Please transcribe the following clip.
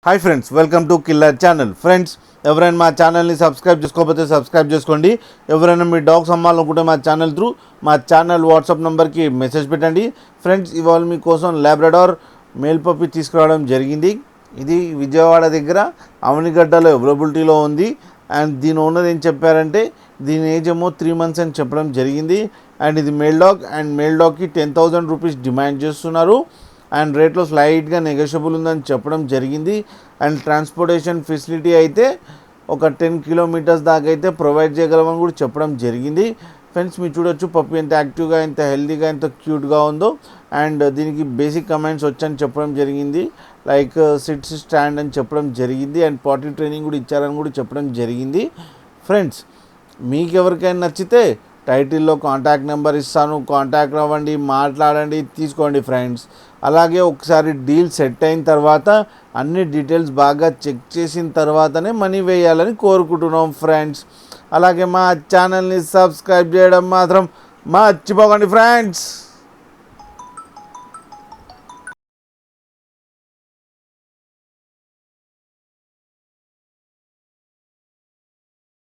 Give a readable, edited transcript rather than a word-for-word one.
Hi friends, welcome to killer channel. Friends, ఎవరైనా మా ఛానల్ని సబ్స్క్రైబ్ చేసుకోకపోతే సబ్స్క్రైబ్ చేసుకోండి. ఎవరైనా మీ డాగ్స్ అమ్మాలనుకుంటే మా ఛానల్ త్రూ మా ఛానల్ వాట్సాప్ నెంబర్కి మెసేజ్ పెట్టండి. ఫ్రెండ్స్, ఇవాళ మీకోసం లాబ్రడార్ మేల్ పప్పి తీసుకురావడం జరిగింది. ఇది విజయవాడ దగ్గర అవనిగడ్డలో అవైలబిలిటీలో ఉంది. అండ్ దీని ఓనర్ ఏం చెప్పారంటే దీని ఏజ్ ఏమో 3 months అని చెప్పడం జరిగింది. అండ్ ఇది మేల్ డాగ్. అండ్ మేల్ డాగ్కి 10,000 రూపీస్ డిమాండ్ చేస్తున్నారు. అండ్ రేట్లో స్లైట్గా నెగోషియబుల్ ఉందని చెప్పడం జరిగింది. అండ్ ట్రాన్స్పోర్టేషన్ ఫెసిలిటీ అయితే ఒక 10 kilometers దాకా అయితే ప్రొవైడ్ చేయగలమని కూడా చెప్పడం జరిగింది. ఫ్రెండ్స్, మీరు చూడొచ్చు పప్పి ఎంత యాక్టివ్గా, ఎంత హెల్తీగా, ఎంత క్యూట్గా ఉందో. అండ్ దీనికి బేసిక్ కమాండ్స్ వచ్చని చెప్పడం జరిగింది. లైక్ సిట్స్, స్టాండ్ అని చెప్పడం జరిగింది. అండ్ పాటీ ట్రైనింగ్ కూడా ఇచ్చారని కూడా చెప్పడం జరిగింది. ఫ్రెండ్స్, మీకు ఎవరికైనా నచ్చితే టైటిల్లో కాంటాక్ట్ నెంబర్ ఇస్తాను, కాంటాక్ట్ అవ్వండి, మాట్లాడండి, తీసుకోండి ఫ్రెండ్స్. అలాగే ఒకసారి డీల్ సెట్ అయిన తర్వాత అన్ని డీటెయిల్స్ బాగా చెక్ చేసిన తర్వాతనే మనీ వేయాలని కోరుకుంటున్నాం ఫ్రెండ్స్. అలాగే మా ఛానల్ని సబ్స్క్రైబ్ చేయడం మాత్రం మర్చిపోకండి ఫ్రెండ్స్.